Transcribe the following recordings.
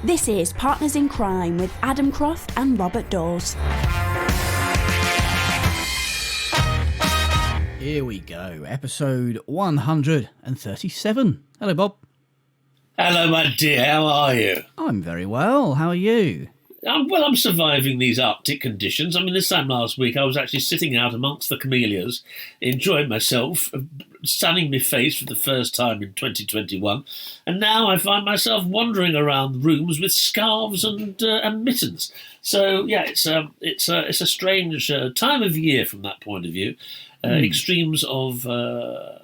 This is Partners in Crime with Adam Croft and Robert Daws. Here we go, episode 137. Hello, Bob. Hello, my dear. How are you? I'm very well. How are you? I'm surviving these Arctic conditions. I mean, this time last week, I was actually sitting out amongst the camellias, enjoying myself, sunning my face for the first time in 2021. And now I find myself wandering around rooms with scarves and mittens. So, yeah, it's a strange time of year from that point of view. Extremes of weather.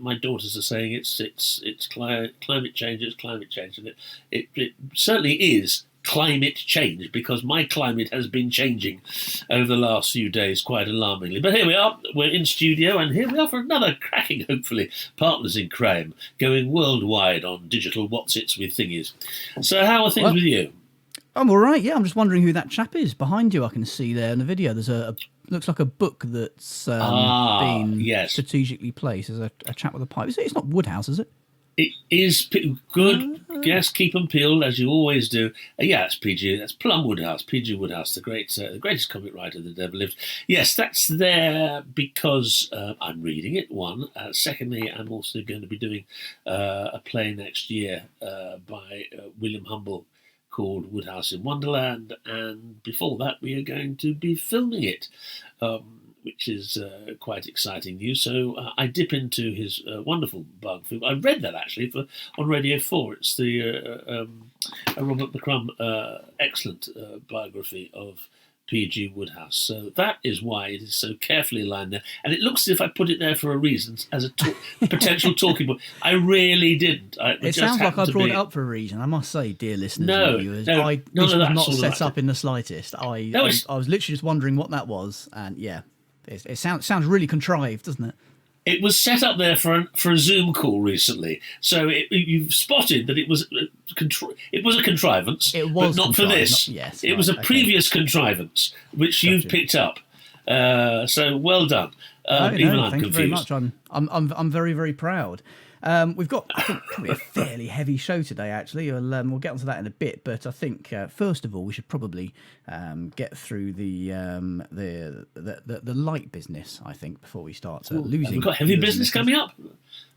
My daughters are saying it's climate change. It's climate change, and it certainly is climate change, because my climate has been changing over the last few days quite alarmingly. But here we are, we're in studio, and here we are for another cracking, hopefully, Partners in Crime, going worldwide on digital whatsits with thingies. So how are things with you? I'm all right, yeah. I'm just wondering who that chap is behind you. I can see there in the video. There's looks like a book that's been strategically placed. There's a chap with a pipe. It's not Woodhouse, is it? It is good. Yes, keep them peeled as you always do. It's PG. That's Plum Woodhouse, PG Woodhouse, the greatest comic writer that ever lived. Yes, that's there because I'm reading it. One, secondly, I'm also going to be doing a play next year by William Humble called Woodhouse in Wonderland, and before that, we are going to be filming it. Which is quite exciting news. So I dip into his wonderful biography. I read that actually on Radio 4. It's the Robert McCrum excellent biography of P.G. Woodhouse. So that is why it is so carefully aligned there. And it looks as if I put it there for a reason, as a potential talking point. I really didn't. It sounds like I brought it up for a reason. I must say, dear listeners and viewers, this was not set up in the slightest. I was literally just wondering what that was. And yeah. It sounds really contrived, doesn't it? It was set up there for a Zoom call recently, so you've spotted that it was a contrivance. It was, but not for this. It was a previous contrivance which you've picked up. So well done. Thank you very much. I'm very, very proud. We've got, I think, probably a fairly heavy show today, actually. We'll get onto that in a bit, but I think, first of all, we should probably get through the light business, I think, before we start losing. We've got heavy business coming up.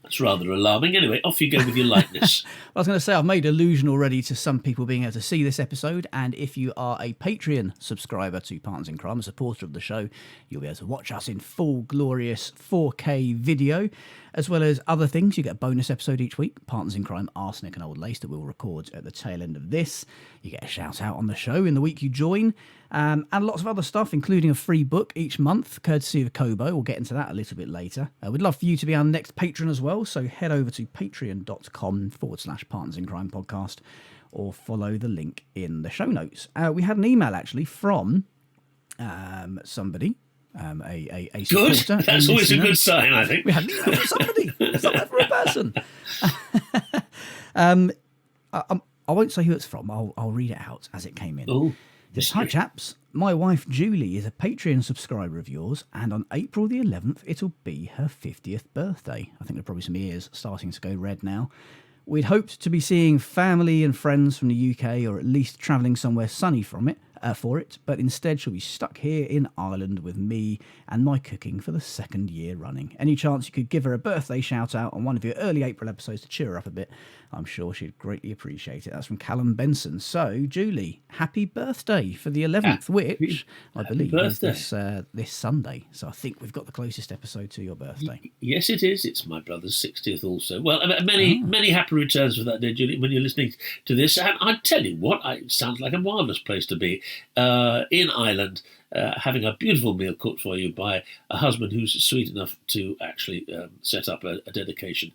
That's rather alarming. Anyway, off you go with your lightness. I was going to say, I've made allusion already to some people being able to see this episode, and if you are a Patreon subscriber to Partners in Crime, a supporter of the show, you'll be able to watch us in full, glorious 4K video, as well as other things. You get a bonus episode each week, Partners in Crime, Arsenic and Old Lace, that we'll record at the tail end of this. You get a shout out on the show in the week you join, and lots of other stuff, including a free book each month, courtesy of Kobo. We'll get into that a little bit later. We'd love for you to be our next patron as well, so head over to patreon.com/Partners in Crime podcast, or follow the link in the show notes. We had an email actually from somebody. A supporter. Good. That's always a good sign, I think. We had an email from somebody. It's not that for a person. I won't say who it's from. I'll read it out as it came in. Oh, hi chaps. My wife Julie is a Patreon subscriber of yours, and on April the 11th it'll be her 50th birthday. I think there are probably some ears starting to go red now. We'd hoped to be seeing family and friends from the UK, or at least travelling somewhere sunny for it, but instead she'll be stuck here in Ireland with me and my cooking for the second year running. Any chance you could give her a birthday shout out on one of your early April episodes to cheer her up a bit? I'm sure she'd greatly appreciate it. That's from Callum Benson. So, Julie, happy birthday for the 11th, which I believe is this Sunday. So I think we've got the closest episode to your birthday. Yes, it is. It's my brother's 60th also. Well, many happy returns for that day, Julie, when you're listening to this. And I tell you what, it sounds like a marvellous place to be. In Ireland, having a beautiful meal cooked for you by a husband who's sweet enough to actually set up a dedication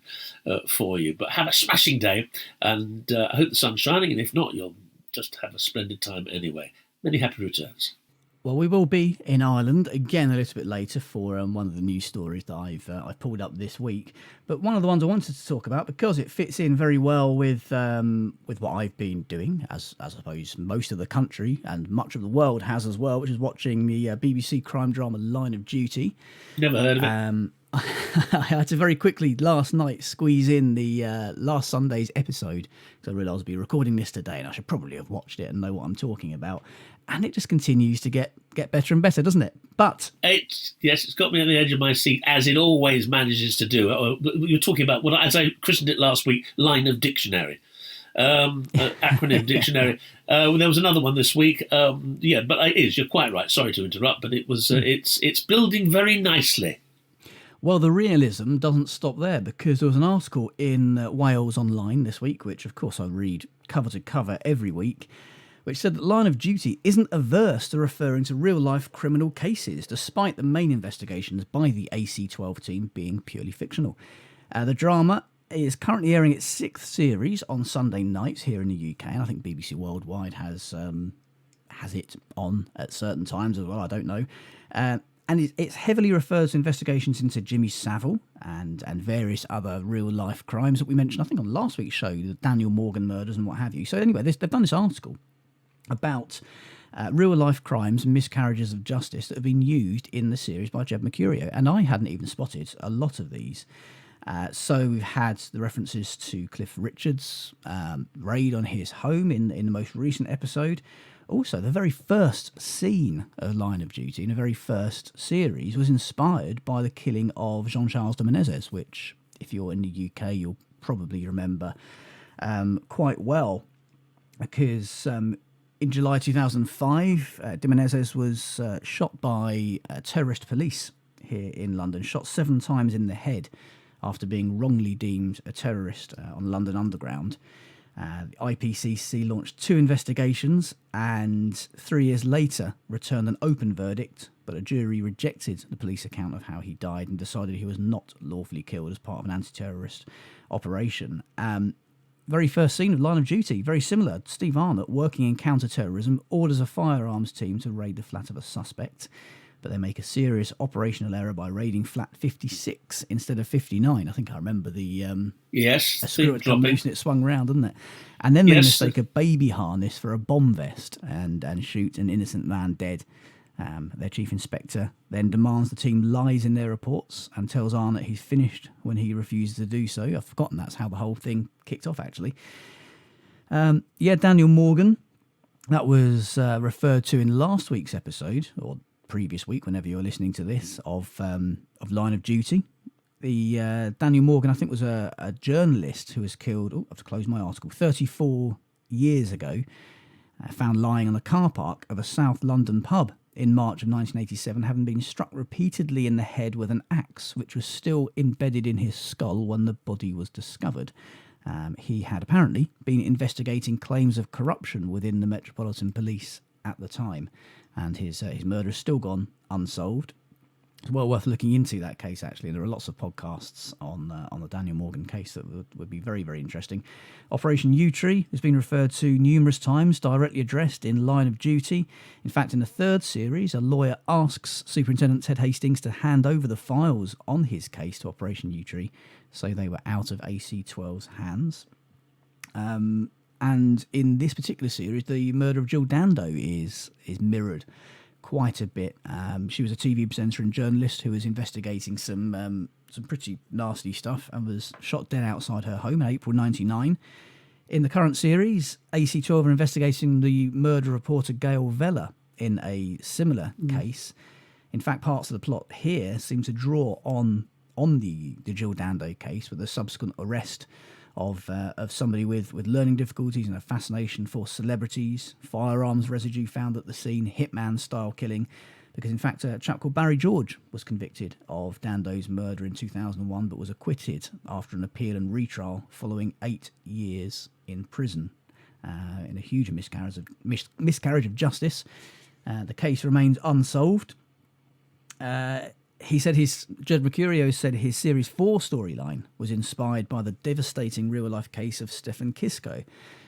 for you. But have a smashing day, and I hope the sun's shining, and if not, you'll just have a splendid time anyway. Many happy returns. Well, we will be in Ireland again a little bit later for one of the news stories that I've pulled up this week. But one of the ones I wanted to talk about, because it fits in very well with what I've been doing, as I suppose most of the country and much of the world has as well, which is watching the BBC crime drama Line of Duty. Never heard of it. I had to very quickly last night squeeze in the last Sunday's episode because I realised I'd be recording this today and I should probably have watched it and know what I'm talking about. And it just continues to get better and better, doesn't it? But it's got me on the edge of my seat, as it always manages to do. You're talking about what, as I christened it last week, line of dictionary. Acronym dictionary. There was another one this week. But it is. You're quite right. Sorry to interrupt, but it was. It's building very nicely. Well, the realism doesn't stop there, because there was an article in Wales Online this week, which of course I read cover to cover every week, which said that Line of Duty isn't averse to referring to real-life criminal cases, despite the main investigations by the AC-12 team being purely fictional. The drama is currently airing its 6th series on Sunday nights here in the UK, and I think BBC Worldwide has it on at certain times as well, I don't know. And it heavily refers to investigations into Jimmy Savile and various other real-life crimes that we mentioned, I think, on last week's show, the Daniel Morgan murders and what have you. So anyway, they've done this article about real-life crimes and miscarriages of justice that have been used in the series by Jed Mercurio, and I hadn't even spotted a lot of these. So we've had the references to Cliff Richard's raid on his home in the most recent episode. Also, the very first scene of Line of Duty in the very first series was inspired by the killing of Jean-Charles de Menezes, which, if you're in the UK, you'll probably remember quite well, because in July 2005, de Menezes was shot by terrorist police here in London, shot 7 times in the head after being wrongly deemed a terrorist on London Underground. The IPCC launched 2 investigations and 3 years later returned an open verdict, but a jury rejected the police account of how he died and decided he was not lawfully killed as part of an anti-terrorist operation. Very first scene of Line of Duty, very similar. Steve Arnott, working in counter-terrorism, orders a firearms team to raid the flat of a suspect, but they make a serious operational error by raiding flat 56 instead of 59. I think I remember the a screw had come loose and it swung round, didn't it? And then they mistake a baby harness for a bomb vest and shoot an innocent man dead. Their chief inspector then demands the team lies in their reports and tells Arnott he's finished when he refuses to do so. I've forgotten that's how the whole thing kicked off, actually. Daniel Morgan, that was referred to in last week's episode, or previous week, whenever you're listening to this, of Line of Duty. The Daniel Morgan, I think, was a journalist who was killed, I have to close my article, 34 years ago, found lying on a car park of a South London pub in March of 1987, having been struck repeatedly in the head with an axe, which was still embedded in his skull when the body was discovered. He had apparently been investigating claims of corruption within the Metropolitan Police at the time, and his murder has still gone unsolved. It's well worth looking into that case, actually. There are lots of podcasts on the Daniel Morgan case that would be very, very interesting. Operation Yewtree has been referred to numerous times, directly addressed in Line of Duty. In fact, in the 3rd series, a lawyer asks Superintendent Ted Hastings to hand over the files on his case to Operation Yewtree, so they were out of AC-12's hands. And in this particular series, the murder of Jill Dando is mirrored quite a bit. She was a TV presenter and journalist who was investigating some pretty nasty stuff and was shot dead outside her home in April 1999. In the current series, AC-12 are investigating the murder reporter Gail Vella in a similar case. In fact, parts of the plot here seem to draw on the Jill Dando case, with the subsequent arrest of somebody with learning difficulties and a fascination for celebrities, firearms residue found at the scene, hitman-style killing, because in fact a chap called Barry George was convicted of Dando's murder in 2001 but was acquitted after an appeal and retrial following 8 years in prison in a huge miscarriage of justice. The case remains unsolved. Jed Mercurio said his Series 4 storyline was inspired by the devastating real-life case of Stephen Kisco,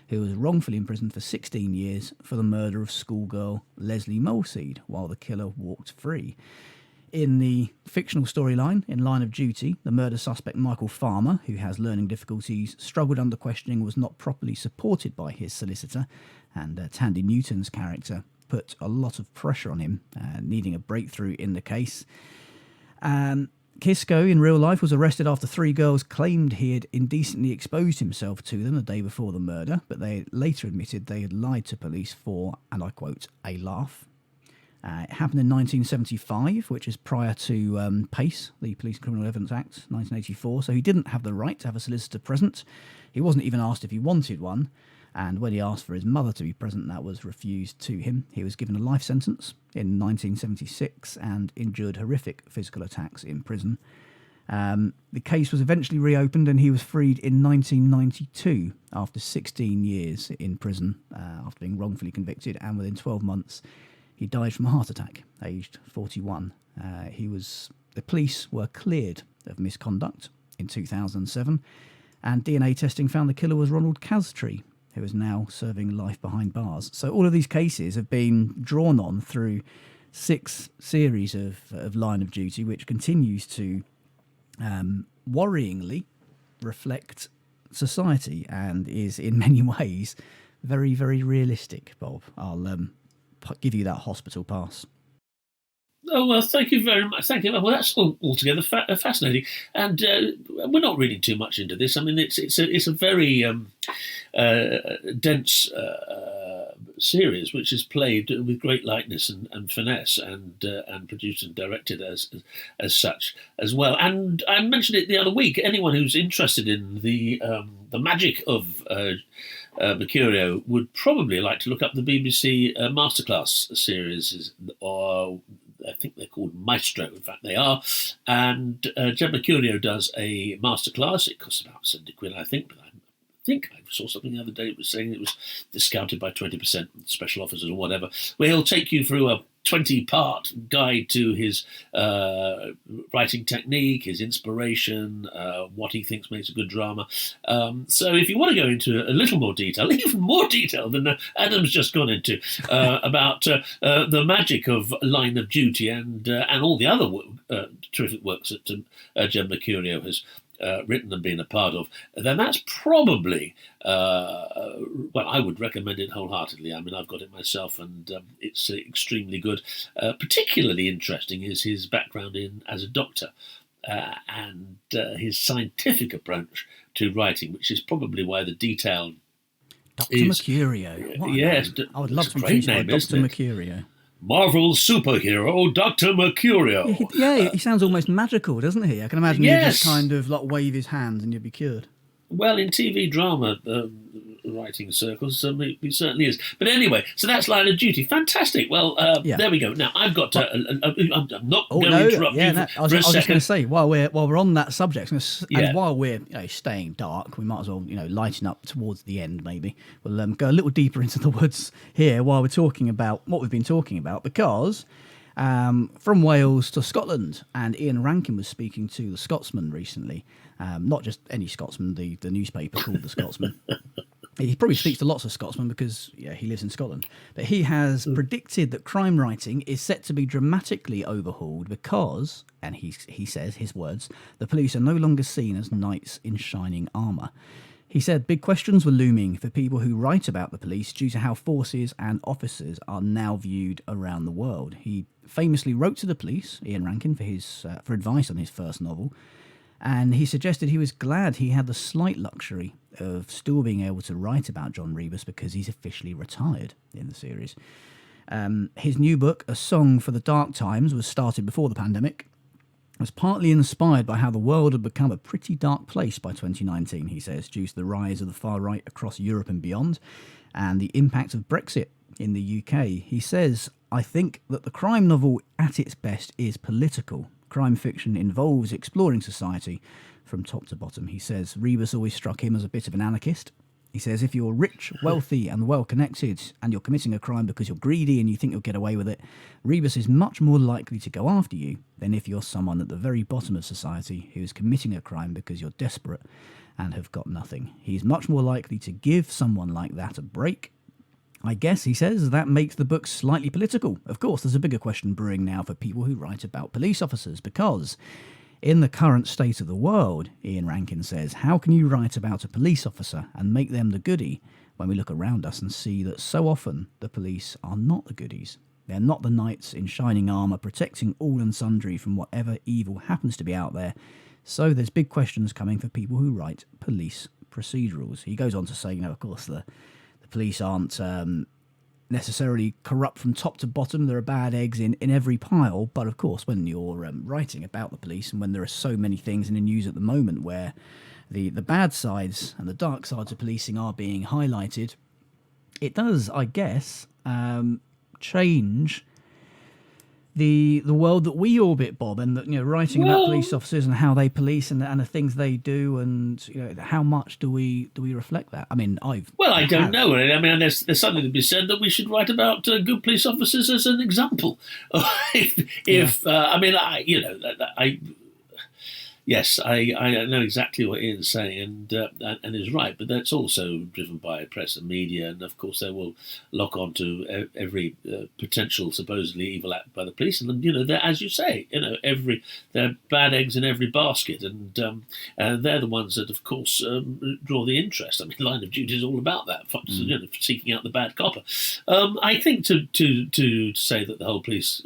who was wrongfully imprisoned for 16 years for the murder of schoolgirl Leslie Mulseed while the killer walked free. In the fictional storyline, in Line of Duty, the murder suspect Michael Farmer, who has learning difficulties, struggled under questioning, was not properly supported by his solicitor, and Tandy Newton's character put a lot of pressure on him, needing a breakthrough in the case. Kisco, in real life, was arrested after 3 girls claimed he had indecently exposed himself to them the day before the murder, but they later admitted they had lied to police for, and I quote, a laugh. It happened in 1975, which is prior to PACE, the Police and Criminal Evidence Act, 1984, so he didn't have the right to have a solicitor present. He wasn't even asked if he wanted one, and when he asked for his mother to be present, that was refused to him. He was given a life sentence in 1976 and endured horrific physical attacks in prison. The case was eventually reopened and he was freed in 1992 after 16 years in prison after being wrongfully convicted, and within 12 months he died from a heart attack, aged 41. The police were cleared of misconduct in 2007, and DNA testing found the killer was Ronald Castree, who is now serving life behind bars. So all of these cases have been drawn on through 6 series of Line of Duty, which continues to worryingly reflect society and is in many ways very, very realistic, Bob. I'll give you that hospital pass. Oh, well, thank you very much. Thank you. Well, that's altogether fascinating. And we're not reading too much into this. I mean, it's a very dense series, which is played with great lightness and finesse, and produced and directed as such as well. And I mentioned it the other week. Anyone who's interested in the magic of Mercurio would probably like to look up the BBC Masterclass series, or I think they're called Maestro. In fact, they are. And Jed Mercurio does a masterclass. It costs about £70, I think, but I saw something the other day that was saying it was discounted by 20%, special offers or whatever, where he'll take you through a 20-part guide to his writing technique, his inspiration, what he thinks makes a good drama. So if you want to go into a little more detail, even more detail than Adam's just gone into, about the magic of Line of Duty and all the other terrific works that Jed Mercurio has written and been a part of, then that's probably, well, I would recommend it wholeheartedly. I mean, I've got it myself, and it's extremely good. Particularly interesting is his background as a doctor and his scientific approach to writing, which is probably why the detail Dr. Mercurio. Yes. I would love to be introduced by Dr. Mercurio. Marvel's superhero, Dr. Mercurio. Yeah, he sounds almost magical, doesn't he? I can imagine he'd just kind of like wave his hands and you'd be cured. Well, in TV drama writing circles, he certainly is. But anyway, so that's Line of Duty. Fantastic. Well, there we go. Now, I've got I'm not going to interrupt you I was just going to say, while we're on that subject, and while we're staying dark, we might as well lighten up towards the end. Maybe we'll go a little deeper into the woods here while we're talking about what we've been talking about, because from Wales to Scotland, and Ian Rankin was speaking to the Scotsman recently. Not just any Scotsman, the newspaper called the Scotsman. He probably speaks to lots of Scotsmen because he lives in Scotland. But he has predicted that crime writing is set to be dramatically overhauled because, and he says, his words, the police are no longer seen as knights in shining armour. He said big questions were looming for people who write about the police due to how forces and officers are now viewed around the world. He famously wrote to the police, Ian Rankin, for advice on his first novel, and he suggested he was glad he had the slight luxury of still being able to write about John Rebus because he's officially retired in the series. His new book, A Song for the Dark Times, was started before the pandemic. It was partly inspired by how the world had become a pretty dark place by 2019, he says, due to the rise of the far right across Europe and beyond, and the impact of Brexit in the UK. He says, I think that the crime novel at its best is political. Crime fiction involves exploring society from top to bottom. He says Rebus always struck him as a bit of an anarchist. He says if you're rich, wealthy and well-connected and you're committing a crime because you're greedy and you think you'll get away with it, Rebus is much more likely to go after you than if you're someone at the very bottom of society who is committing a crime because you're desperate and have got nothing. He's much more likely to give someone like that a break. I guess, he says, that makes the book slightly political. Of course, there's a bigger question brewing now for people who write about police officers, because in the current state of the world, Ian Rankin says, how can you write about a police officer and make them the goodie when we look around us and see that so often the police are not the goodies? They're not the knights in shining armour protecting all and sundry from whatever evil happens to be out there. So there's big questions coming for people who write police procedurals. He goes on to say, of course, the police aren't necessarily corrupt from top to bottom. There are bad eggs in every pile. But of course, when you're writing about the police and when there are so many things in the news at the moment where the bad sides and the dark sides of policing are being highlighted, it does, I guess, change the world that we orbit, Bob, and that, writing about police officers and how they police and the things they do, and how much do we reflect that? I mean, I don't know. I mean, there's something to be said that we should write about good police officers as an example. Yes, I know exactly what Ian's saying, and is right, but that's also driven by press and media, and of course they will lock on to every potential supposedly evil act by the police, and they're, as you say, they're bad eggs in every basket, and they're the ones that, of course, draw the interest. I mean, Line of Duty is all about that, seeking out the bad copper. I think to say that the whole police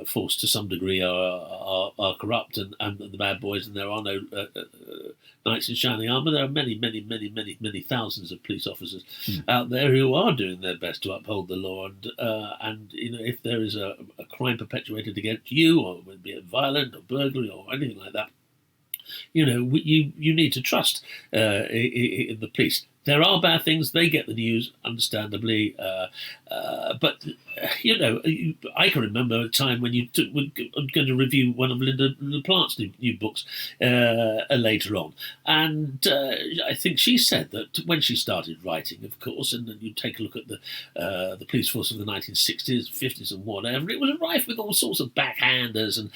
force to some degree are corrupt and the bad boys, and there are no knights in shining armour. There are many, many, many, many, many thousands of police officers out there who are doing their best to uphold the law. And if there is a crime perpetuated against you, or be it violent or burglary or anything like that, you need to trust in the police. There are bad things; they get the news, understandably. But I can remember a time when you were going to review one of Linda LaPlante's new books later on, and I think she said that when she started writing, of course, and then you take a look at the police force of the 1960s, 50s, and whatever, it was rife with all sorts of backhanders and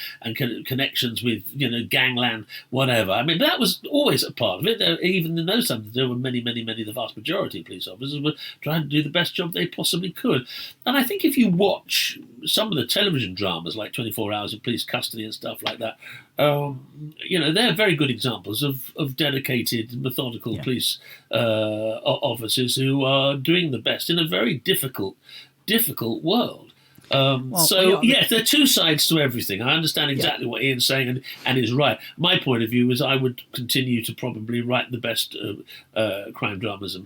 connections with gangland, whatever. I mean, that was always a part of it. Even in those times, there were many, many, many. The vast majority of police officers were trying to do the best job they possibly could. And I think if you watch some of the television dramas like 24 Hours in Police Custody and stuff like that, they're very good examples of dedicated, methodical police officers who are doing the best in a very difficult world. There are two sides to everything. I understand exactly what Ian's saying and is right. My point of view is I would continue to probably write the best crime dramas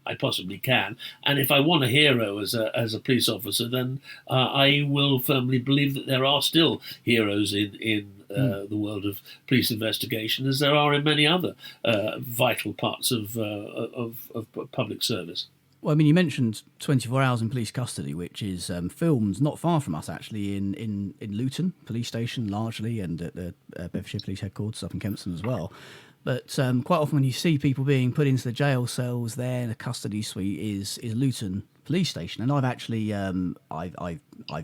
I possibly can. And if I want a hero as a police officer, then I will firmly believe that there are still heroes in the world of police investigation, as there are in many other vital parts of public service. Well, I mean, you mentioned 24 Hours in Police Custody, which is filmed not far from us, actually, in Luton Police Station, largely, and at the Bedfordshire Police Headquarters up in Kempston as well. But quite often when you see people being put into the jail cells there, the custody suite is Luton Police Station. And I've actually... I've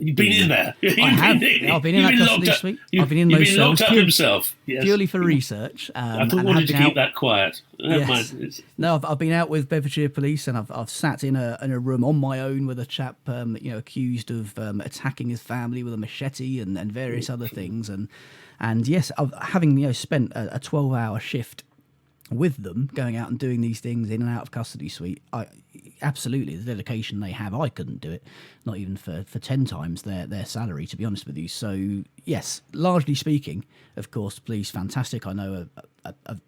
been in there. I have. I've been in that custody suite. I've been in those cells. Locked up himself. Yes. Purely for research. I wanted to keep that quiet. Yes. No, I've been out with Bedfordshire Police, and I've sat in a room on my own with a chap, accused of attacking his family with a machete and various other things. And yes, having spent a 12-hour shift with them, going out and doing these things in and out of custody suite, absolutely, the dedication they have, I couldn't do it, not even for 10 times their salary, to be honest with you. So yes, largely speaking, of course, police, fantastic. I know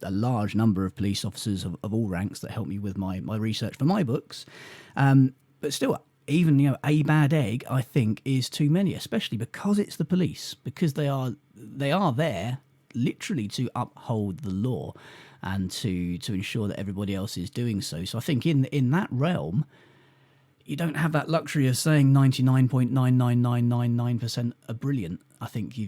a large number of police officers of all ranks that help me with my research for my books, but still, even a bad egg, I think, is too many, especially because it's the police, because they are there literally to uphold the law and to ensure that everybody else is doing so. So I think in that realm, you don't have that luxury of saying 99.99999% are brilliant. I think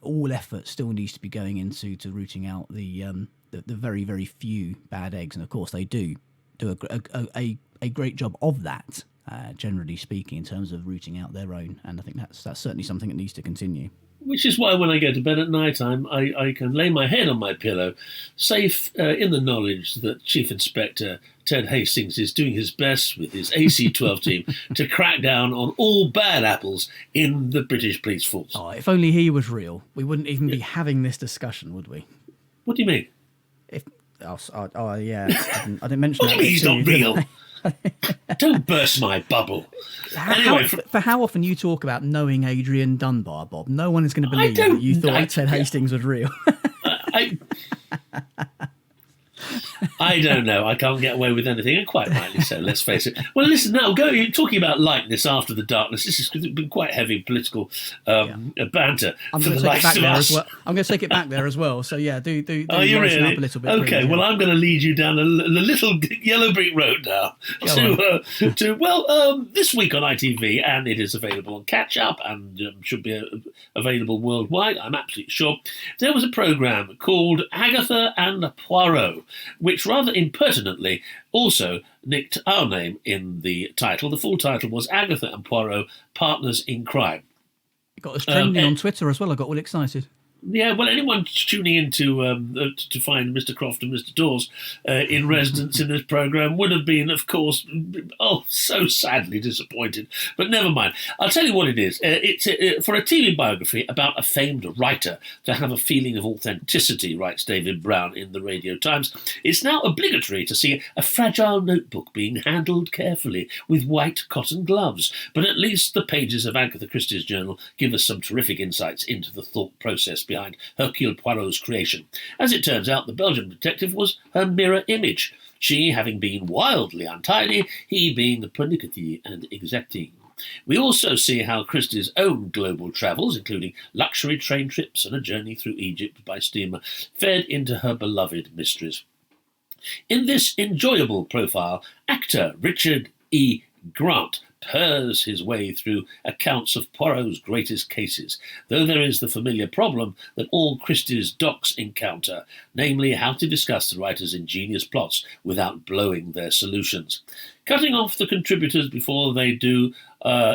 all effort still needs to be going into rooting out the very, very few bad eggs, and of course they do a great job of that, generally speaking, in terms of rooting out their own. And I think that's certainly something that needs to continue. Which is why when I go to bed at night time, I can lay my head on my pillow, safe in the knowledge that Chief Inspector Ted Hastings is doing his best with his AC-12 team to crack down on all bad apples in the British police force. Oh, if only he was real, we wouldn't even be having this discussion, would we? What do you mean? I didn't mention what that. do you mean he's not real? Don't burst my bubble. Anyway, For how often you talk about knowing Adrian Dunbar, Bob, no one is going to believe that you thought Ted Hastings was real. I don't know. I can't get away with anything, and quite rightly so, let's face it. Well, listen, now, talking about lightness after the darkness, this has been quite heavy political banter. I'm going to take it back there as well. I'm going to take it back there as well. So, yeah, do Are you lighten really? up a little bit. Okay, please, well, I'm going to lead you down the little yellow brick road now this week on ITV, and it is available on Catch Up and should be available worldwide, I'm absolutely sure. There was a programme called Agatha and Poirot, which rather impertinently also nicked our name in the title. The full title was Agatha and Poirot, Partners in Crime. It got us trending on Twitter as well. I got all excited. Yeah, well, anyone tuning in to find Mr. Croft and Mr. Daws in residence in this programme would have been, of course, so sadly disappointed. But never mind. I'll tell you what it is. It's for a TV biography about a famed writer to have a feeling of authenticity, writes David Brown in the Radio Times. It's now obligatory to see a fragile notebook being handled carefully with white cotton gloves. But at least the pages of Agatha Christie's journal give us some terrific insights into the thought process behind Hercule Poirot's creation. As it turns out, the Belgian detective was her mirror image, she having been wildly untidy, he being pernickety and exacting. We also see how Christie's own global travels, including luxury train trips and a journey through Egypt by steamer, fed into her beloved mysteries. In this enjoyable profile, actor Richard E. Grant purrs his way through accounts of Poirot's greatest cases, though there is the familiar problem that all Christie's docs encounter, namely how to discuss the writer's ingenious plots without blowing their solutions. Cutting off the contributors before they do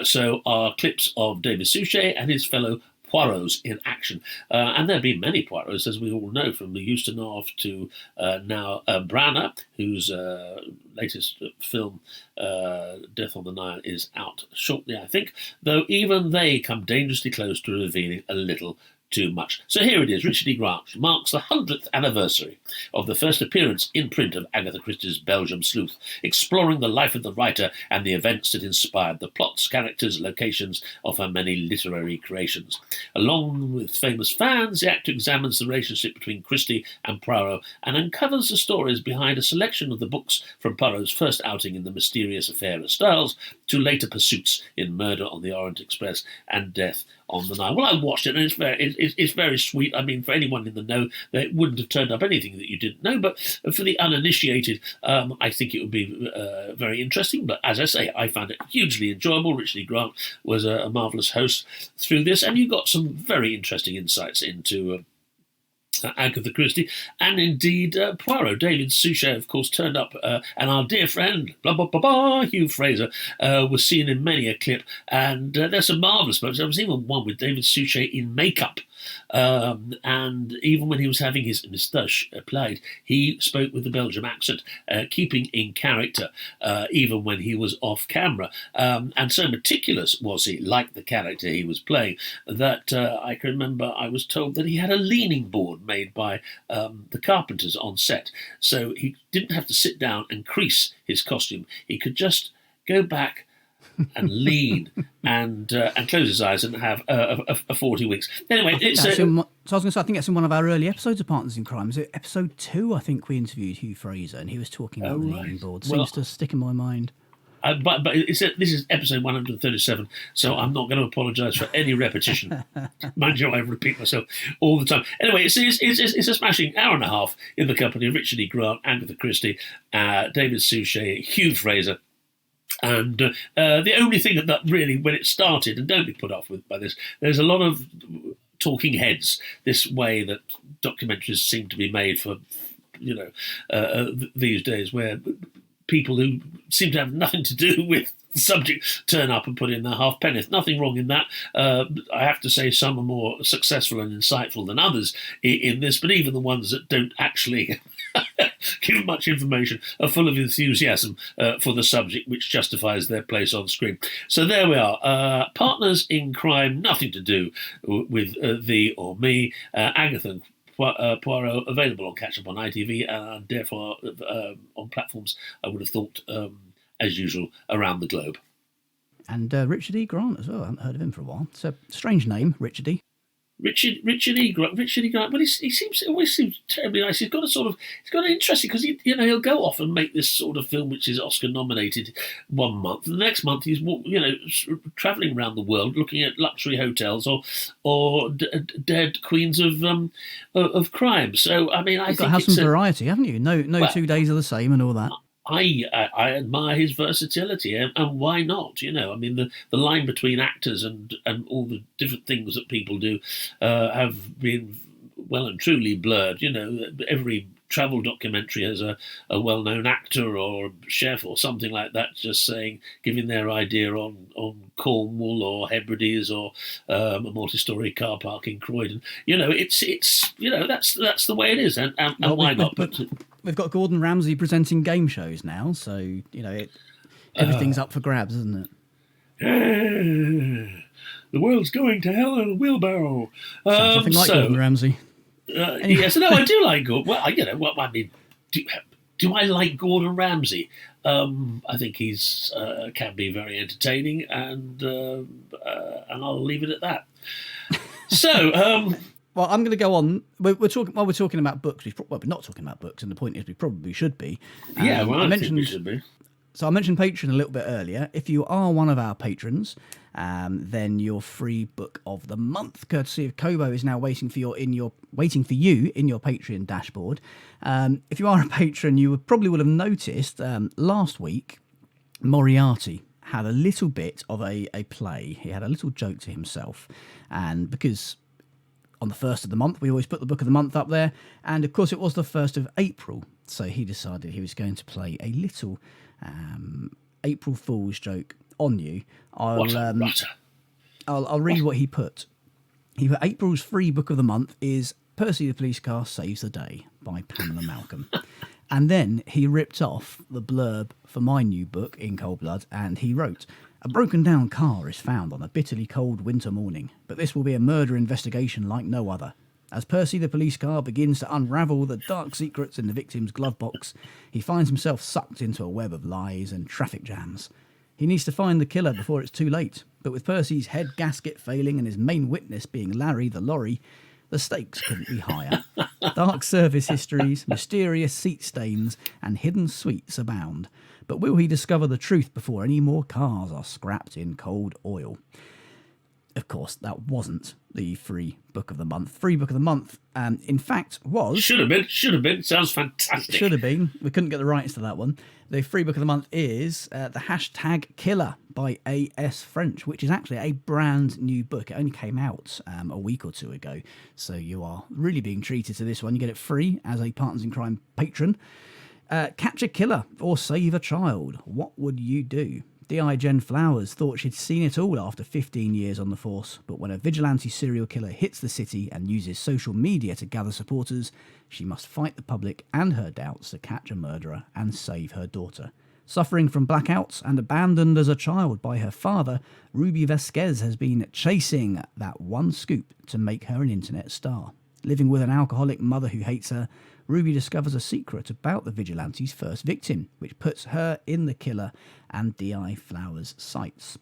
so are clips of David Suchet and his fellow Poirots in action. And there have been many Poirots, as we all know, from the Ustinov to now Branagh, whose latest film, Death on the Nile, is out shortly, I think, though even they come dangerously close to revealing a little too much. So here it is. Richard E. Grant marks the 100th anniversary of the first appearance in print of Agatha Christie's Belgium sleuth, exploring the life of the writer and the events that inspired the plots, characters, locations of her many literary creations. Along with famous fans, the actor examines the relationship between Christie and Poirot and uncovers the stories behind a selection of the books from Poirot's first outing in The Mysterious Affair of Styles to later pursuits in Murder on the Orient Express and Death on the Nile. Well, I watched it, and it's very sweet. I mean, for anyone in the know, it wouldn't have turned up anything that you didn't know, but for the uninitiated, I think it would be very interesting. But as I say, I found it hugely enjoyable. Richard E. Grant was a marvellous host through this, and you got some very interesting insights into Agatha Christie, and indeed Poirot. David Suchet, of course, turned up, and our dear friend, Hugh Fraser, was seen in many a clip, and there's some marvellous moments. There was even one with David Suchet in makeup, and even when he was having his moustache applied, he spoke with the Belgian accent, keeping in character, even when he was off camera. And so meticulous was he, like the character he was playing, that I can remember I was told that he had a leaning board made by the carpenters on set, so he didn't have to sit down and crease his costume. He could just go back and lean and close his eyes and have a 40 weeks. Anyway, it's... so I was going to say, I think that's in one of our early episodes of Partners in Crime. Is it episode 2? I think we interviewed Hugh Fraser, and he was talking about the leaning board. Seems to stick in my mind. But this is episode 137, so I'm not going to apologise for any repetition. Mind you, I repeat myself all the time. Anyway, it's a smashing hour and a half in the company of Richard E. Grant, Agatha Christie, David Suchet, Hugh Fraser. And the only thing that really, when it started, and don't be put off by this, there's a lot of talking heads, this way that documentaries seem to be made for, these days, where people who seem to have nothing to do with the subject turn up and put in their halfpenny. Nothing wrong in that. I have to say some are more successful and insightful than others in this, but even the ones that don't actually give much information are full of enthusiasm for the subject, which justifies their place on screen. So there we are. Partners in Crime, nothing to do with thee or me. Agatha Poirot, available on Catch Up on ITV, and therefore on platforms I would have thought as usual, around the globe. And Richard E. Grant as well. I haven't heard of him for a while. It's a strange name, Richard E. Richard E. Grant. Well, always seems terribly nice. He's got an interesting, because he'll go off and make this sort of film which is Oscar nominated one month, and the next month he's travelling around the world looking at luxury hotels or dead queens of crime. So I mean, You've got to have some variety, haven't you? No, 2 days are the same and all that. I admire his versatility, and why not? I mean, the line between actors and all the different things that people do have been well and truly blurred. Every travel documentary has a well-known actor or chef or something like that just giving their idea on Cornwall or Hebrides or a multi-storey car park in Croydon. That's the way it is, and why not? We've got Gordon Ramsay presenting game shows now, so everything's up for grabs, isn't it? The world's going to hell in a wheelbarrow. Sounds nothing like Gordon Ramsay. Yes, no, I do like Gordon. Well, I mean, do I like Gordon Ramsay? I think he's can be very entertaining, and I'll leave it at that. So. Well, I'm going to go on. We're talking about books. We're not talking about books, and the point is we probably should be. Yeah, well, I think we should be. So I mentioned Patreon a little bit earlier. If you are one of our patrons, then your free book of the month, courtesy of Kobo, is now waiting for you in your Patreon dashboard. If you are a patron, you probably will have noticed last week Moriarty had a little bit of a play. He had a little joke to himself, and because on the 1st of the month, we always put the book of the month up there. And of course, it was the 1st of April. So he decided he was going to play a little April Fool's joke on you. I'll read what he put. He put, April's free book of the month is Percy the Police Car Saves the Day by Pamela Malcolm. And then he ripped off the blurb for my new book, In Cold Blood, and he wrote, a broken down car is found on a bitterly cold winter morning, but this will be a murder investigation like no other. As Percy the police car begins to unravel the dark secrets in the victim's glove box, he finds himself sucked into a web of lies and traffic jams. He needs to find the killer before it's too late, but with Percy's head gasket failing and his main witness being Larry the lorry, the stakes couldn't be higher. Dark service histories, mysterious seat stains, and hidden sweets abound. But will he discover the truth before any more cars are scrapped in cold oil? Of course, that wasn't the free book of the month. Free book of the month, in fact, was... Should have been. Sounds fantastic. Should have been. We couldn't get the rights to that one. The free book of the month is the hashtag Killer by A.S. French, which is actually a brand new book. It only came out a week or two ago. So you are really being treated to this one. You get it free as a Partners in Crime patron. Catch a killer or save a child. What would you do? D.I. Jen Flowers thought she'd seen it all after 15 years on the force, but when a vigilante serial killer hits the city and uses social media to gather supporters, she must fight the public and her doubts to catch a murderer and save her daughter. Suffering from blackouts and abandoned as a child by her father, Ruby Vasquez has been chasing that one scoop to make her an internet star. Living with an alcoholic mother who hates her, Ruby discovers a secret about the vigilante's first victim, which puts her in the killer and D.I. Flowers' sights.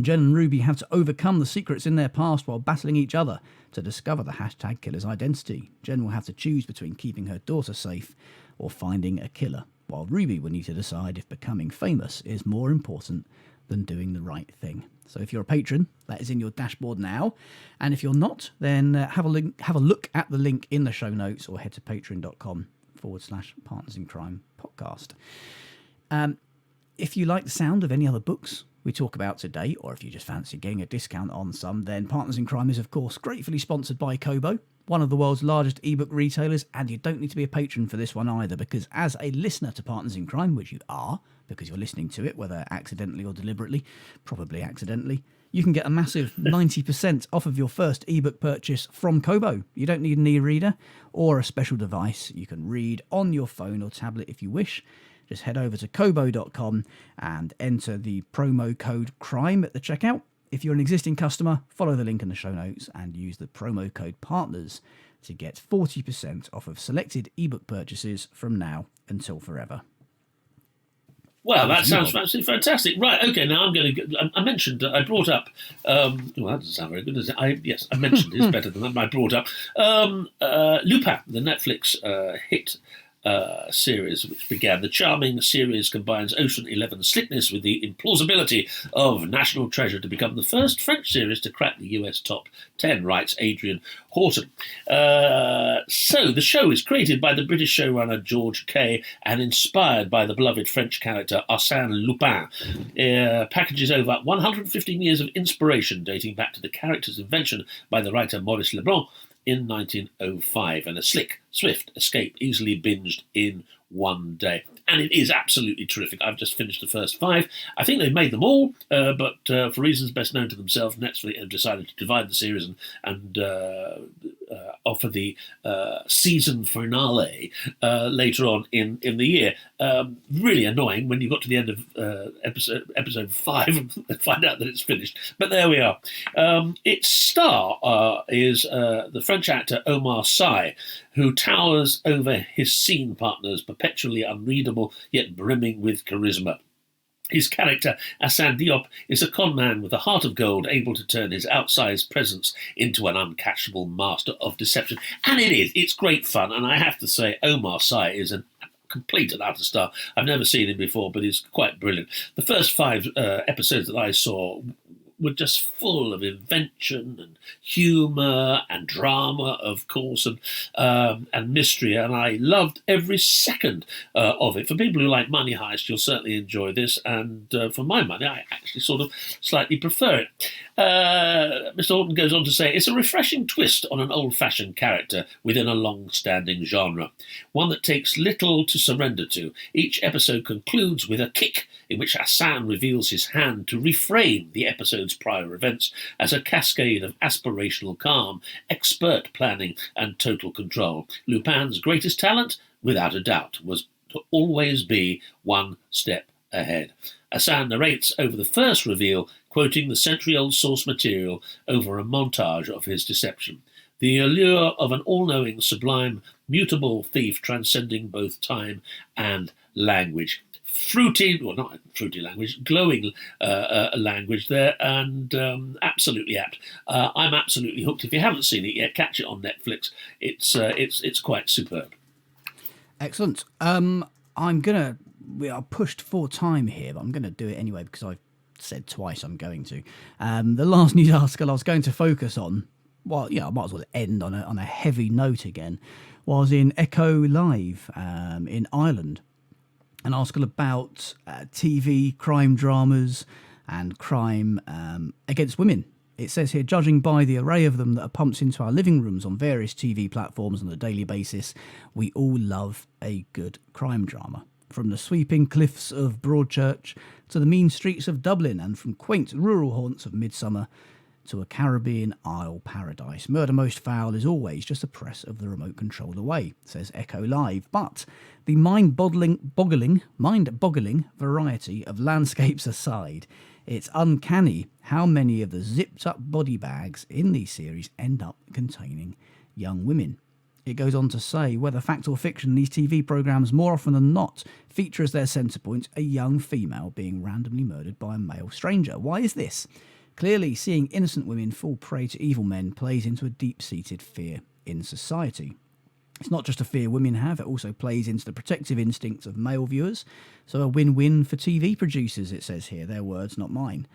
Jen and Ruby have to overcome the secrets in their past while battling each other to discover the hashtag killer's identity. Jen will have to choose between keeping her daughter safe or finding a killer, while Ruby will need to decide if becoming famous is more important than doing the right thing. So if you're a patron, that is in your dashboard now. And if you're not, then have a look at the link in the show notes or head to patreon.com/Partners in Crime podcast. If you like the sound of any other books we talk about today, or if you just fancy getting a discount on some, then Partners in Crime is, of course, gratefully sponsored by Kobo, one of the world's largest ebook retailers, and you don't need to be a patron for this one either, because as a listener to Partners in Crime, which you are, because you're listening to it, whether accidentally or deliberately, probably accidentally, you can get a massive 90% off of your first ebook purchase from Kobo. You don't need an e-reader or a special device. You can read on your phone or tablet if you wish. Just head over to kobo.com and enter the promo code CRIME at the checkout. If you're an existing customer, follow the link in the show notes and use the promo code PARTNERS to get 40% off of selected ebook purchases from now until forever. Well, that sounds absolutely fantastic. Right, okay, now I'm going to... I brought up... well, that doesn't sound very good, does it? Yes, I mentioned it's better than that. I brought up Lupin, the Netflix hit series, which began. The charming series combines Ocean 11 slickness with the implausibility of National Treasure to become the first French series to crack the US top 10, writes Adrian Horton. So the show is created by the British showrunner George Kay and inspired by the beloved French character Arsène Lupin. Packages over 115 years of inspiration dating back to the character's invention by the writer Maurice Leblanc in 1905, and a slick, swift escape easily binged in one day. And it is absolutely terrific. I've just finished the first 5. I think they've made them all, but for reasons best known to themselves, Netflix have decided to divide the series and offer the season finale later on in the year. Really annoying when you got to the end of episode 5 and find out that it's finished. But there we are. Its star is the French actor Omar Sy, who towers over his scene partners, perpetually unreadable yet brimming with charisma. His character, Assane Diop, is a con man with a heart of gold, able to turn his outsized presence into an uncatchable master of deception. And it's great fun. And I have to say, Omar Sy is a complete and utter star. I've never seen him before, but he's quite brilliant. The first 5 episodes that I saw were just full of invention and humour and drama, of course, and mystery, and I loved every second of it. For people who like Money Heist, you'll certainly enjoy this, and for my money, I actually sort of slightly prefer it. Mr. Horton goes on to say, it's a refreshing twist on an old-fashioned character within a long-standing genre, one that takes little to surrender to. Each episode concludes with a kick, in which Hassan reveals his hand to reframe the episode's prior events as a cascade of aspirational calm, expert planning, and total control. Lupin's greatest talent, without a doubt, was to always be one step ahead. Hassan narrates over the first reveal, quoting the century-old source material over a montage of his deception. The allure of an all-knowing, sublime, mutable thief transcending both time and language. Not fruity language, glowing language there, and absolutely apt. I'm absolutely hooked. If you haven't seen it yet, catch it on Netflix. It's quite superb. Excellent. We are pushed for time here, but I'm going to do it anyway because I've said twice I'm going to. The last news article I was going to focus on, I might as well end on a heavy note again, was in Echo Live in Ireland. An article about TV crime dramas and crime against women. It says here, judging by the array of them that are pumped into our living rooms on various TV platforms on a daily basis, we all love a good crime drama. From the sweeping cliffs of Broadchurch to the mean streets of Dublin, and from quaint rural haunts of Midsummer to a Caribbean Isle paradise. Murder Most Foul is always just a press of the remote control away, says Echo Live. But the mind-boggling variety of landscapes aside, it's uncanny how many of the zipped-up body bags in these series end up containing young women. It goes on to say, whether fact or fiction, these TV programmes more often than not feature as their centre point a young female being randomly murdered by a male stranger. Why is this? Clearly, seeing innocent women fall prey to evil men plays into a deep-seated fear in society. It's not just a fear women have, it also plays into the protective instincts of male viewers. So a win-win for TV producers, it says here. Their words, not mine.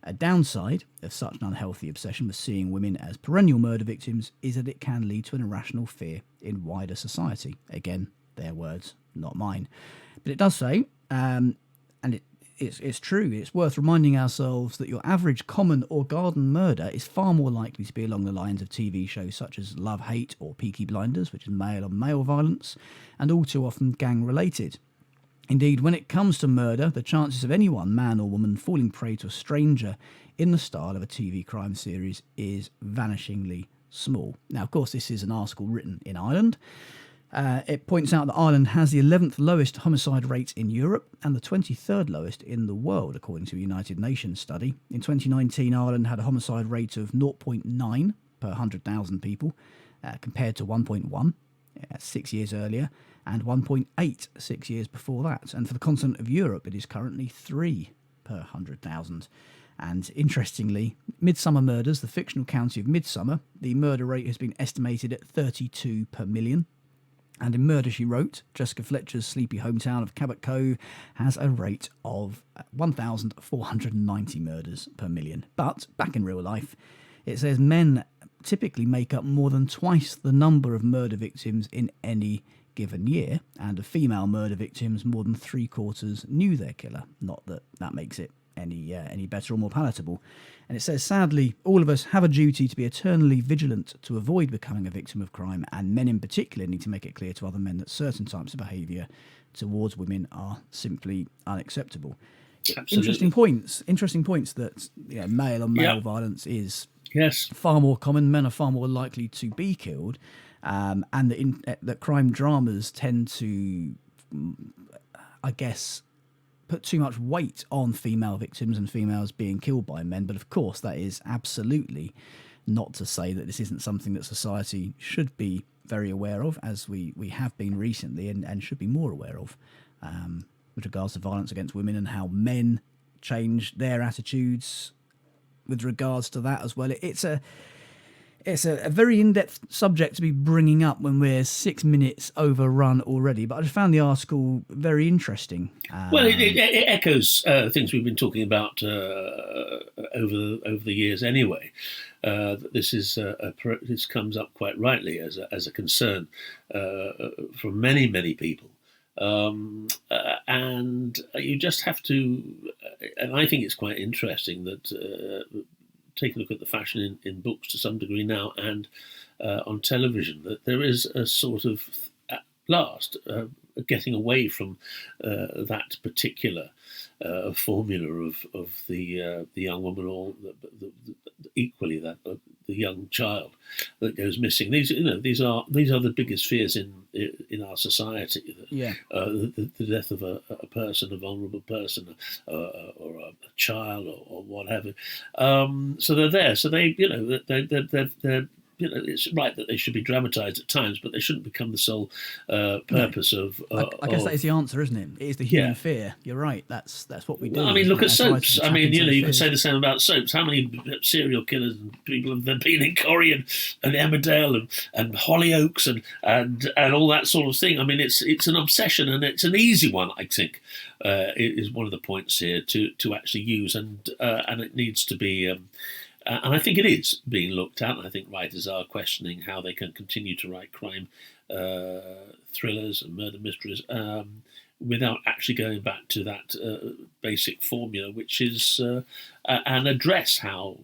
A downside of such an unhealthy obsession with seeing women as perennial murder victims is that it can lead to an irrational fear in wider society. Again, their words, not mine. But it does say, and it's true, it's worth reminding ourselves that your average common or garden murder is far more likely to be along the lines of TV shows such as Love, Hate or Peaky Blinders, which is male-on-male violence, and all too often gang-related. Indeed, when it comes to murder, the chances of anyone, man or woman, falling prey to a stranger in the style of a TV crime series is vanishingly small. Now, of course, this is an article written in Ireland. It points out that Ireland has the 11th lowest homicide rate in Europe and the 23rd lowest in the world, according to a United Nations study. In 2019, Ireland had a homicide rate of 0.9 per 100,000 people, compared to 1.1 6 years earlier. and 1.8 6 years before that. And for the continent of Europe, it is currently 3 per 100,000. And interestingly, Midsummer Murders, the fictional county of Midsummer, the murder rate has been estimated at 32 per million. And in Murder, She Wrote, Jessica Fletcher's sleepy hometown of Cabot Cove has a rate of 1,490 murders per million. But back in real life, it says men typically make up more than twice the number of murder victims in any given year, and of female murder victims, more than 3/4 knew their killer. Not that that makes it any better or more palatable. And it says, sadly, all of us have a duty to be eternally vigilant to avoid becoming a victim of crime, and men in particular need to make it clear to other men that certain types of behaviour towards women are simply unacceptable. Absolutely. Interesting points that male on male violence is far more common. Men are far more likely to be killed, and that crime dramas tend to, I guess, put too much weight on female victims and females being killed by men. But of course, that is absolutely not to say that this isn't something that society should be very aware of, as we have been recently, and should be more aware of, with regards to violence against women and how men change their attitudes with regards to that as well. It's a very in-depth subject to be bringing up when we're 6 minutes overrun already, but I just found the article very interesting. Well, it echoes things we've been talking about over the years anyway. This comes up quite rightly as a concern from many people. And you just have to, and I think it's quite interesting that take a look at the fashion in books to some degree now, and on television, that there is a sort of, at last, getting away from that particular formula of the young woman, or equally that the young child that goes missing. These are the biggest fears in our society. The death of a person, a vulnerable person, or a child, or whatever. So they're there. So they're it's right that they should be dramatised at times, but they shouldn't become the sole purpose of. I guess that is the answer, isn't it? It is the human fear. You're right. That's what we do. Well, I mean, look at soaps. I mean, you can say the same about soaps. How many serial killers and people have there been in Corrie and Emmerdale and Hollyoaks and all that sort of thing? I mean, it's an obsession, and it's an easy one, I think. Is one of the points here to actually use, and it needs to be. And I think it is being looked at, and I think writers are questioning how they can continue to write crime thrillers and murder mysteries without actually going back to that basic formula, which is and address how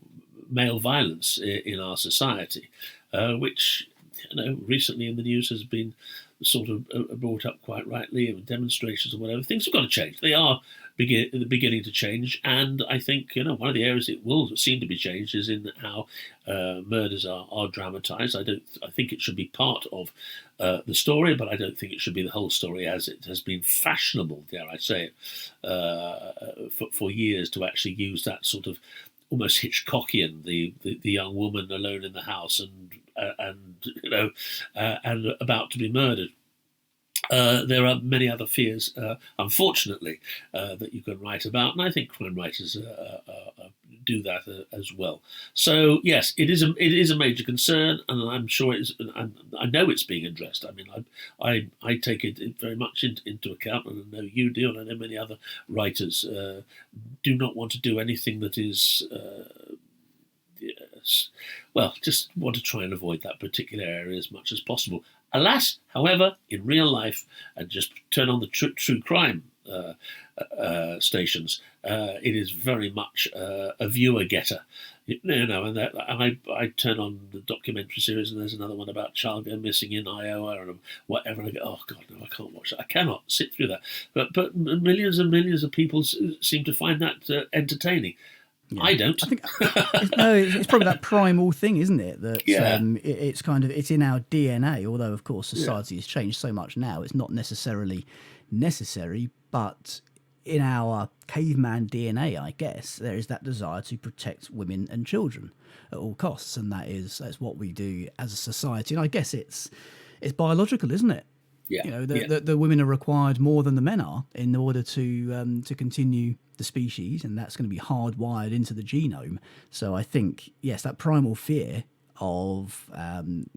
male violence in our society, which recently in the news has been sort of brought up quite rightly, and demonstrations or whatever. Things have got to change. They are beginning to change, and I think one of the areas it will seem to be changed is in how murders are dramatised. I think it should be part of the story, but I don't think it should be the whole story, as it has been fashionable, dare I say it, for years to actually use that sort of almost Hitchcockian, the young woman alone in the house and about to be murdered. There are many other fears, unfortunately, that you can write about, and I think crime writers do that as well. So yes, it is a major concern, and I'm sure I know it's being addressed. I mean, I take it very much into account, and I know you do, and I know many other writers do not want to do anything that is. Just want to try and avoid that particular area as much as possible. Alas, however, in real life, and just turn on the true crime stations, it is very much a viewer getter. And I turn on the documentary series, and there's another one about child going missing in Iowa and whatever, and I go, oh God, no, I can't watch that. I cannot sit through that. But millions and millions of people seem to find that entertaining. Yeah. I don't. I think it's probably that primal thing, isn't it? That it's in our DNA. Although, of course, society has changed so much now, it's not necessarily necessary. But in our caveman DNA, I guess there is that desire to protect women and children at all costs, and that's what we do as a society. And I guess it's biological, isn't it? Yeah. You know, the women are required more than the men are in order to continue the species, and that's going to be hardwired into the genome. So I think, yes, that primal fear of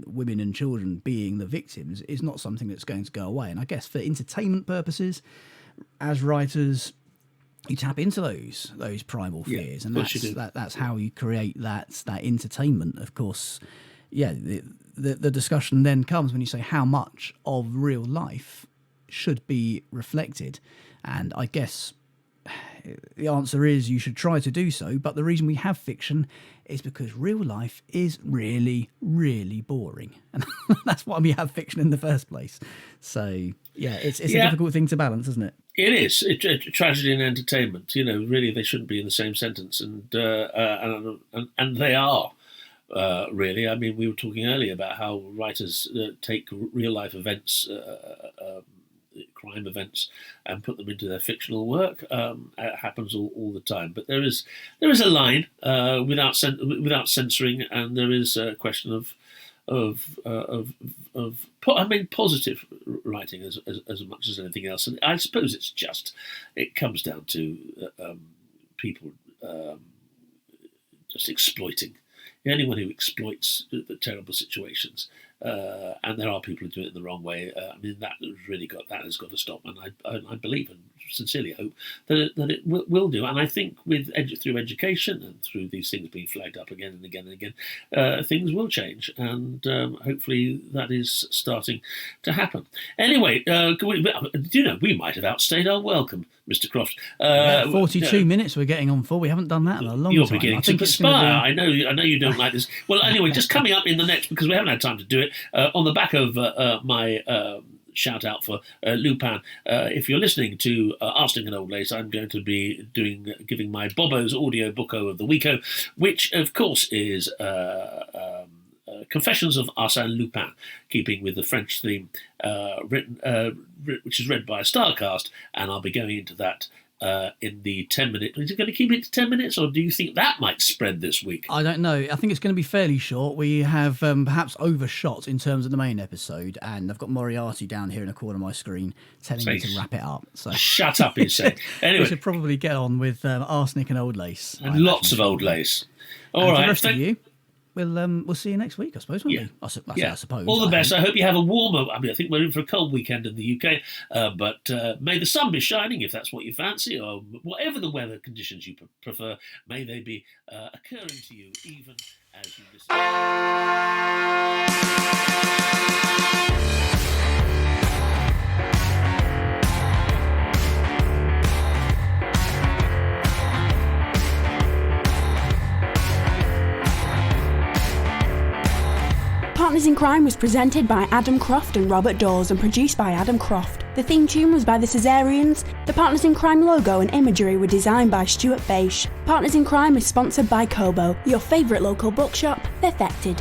women and children being the victims is not something that's going to go away. And I guess for entertainment purposes, as writers, you tap into those primal fears, and that's how you create that entertainment. Of course, yeah. The discussion then comes when you say how much of real life should be reflected, and I guess the answer is you should try to do so. But the reason we have fiction is because real life is really, really boring, and that's why we have fiction in the first place. So yeah, it's a difficult thing to balance, isn't it? It is. Tragedy and entertainment. You know, really, they shouldn't be in the same sentence, and they are. Really, I mean, we were talking earlier about how writers take real life events, crime events, and put them into their fictional work. It happens all the time. But there is a line without censoring, and there is a question of positive writing as much as anything else. And I suppose it comes down to people just exploiting. Anyone who exploits the terrible situations, and there are people who do it in the wrong way. I mean, that has got to stop, and I believe and sincerely hope that it will do. And I think through education and through these things being flagged up again and again and again, things will change, and hopefully that is starting to happen. Anyway, we might have outstayed our welcome, Mr. Croft. 42 minutes we're getting on for. We haven't done that in a long time. You're beginning to perspire. I know you don't like this. Well, anyway, just coming up in the next, because we haven't had time to do it, on the back of my shout out for Lupin. If you're listening to Arsenic and Old Lace, I'm going to be giving my Bobo's audio booko of the weeko, which of course is Confessions of Arsène Lupin, keeping with the French theme, which is read by a star cast, and I'll be going into that in the 10 minutes. Is it going to keep it to 10 minutes, or do you think that might spread this week? I don't know. I think it's going to be fairly short. We have perhaps overshot in terms of the main episode, and I've got Moriarty down here in the corner of my screen telling me to wrap it up. So shut up, he said. Anyway, we should probably get on with Arsenic and Old Lace. And lots of Old Lace. All right. For the rest of you, we'll see you next week, I suppose, won't we? I suppose. All the best. I hope you have a warmer... I mean, I think we're in for a cold weekend in the UK, but may the sun be shining if that's what you fancy, or whatever the weather conditions you prefer, may they be occurring to you even as you listen. Partners in Crime was presented by Adam Croft and Robert Daws and produced by Adam Croft. The theme tune was by the Caesareans. The Partners in Crime logo and imagery were designed by Stuart Beisch. Partners in Crime is sponsored by Kobo, your favourite local bookshop, perfected.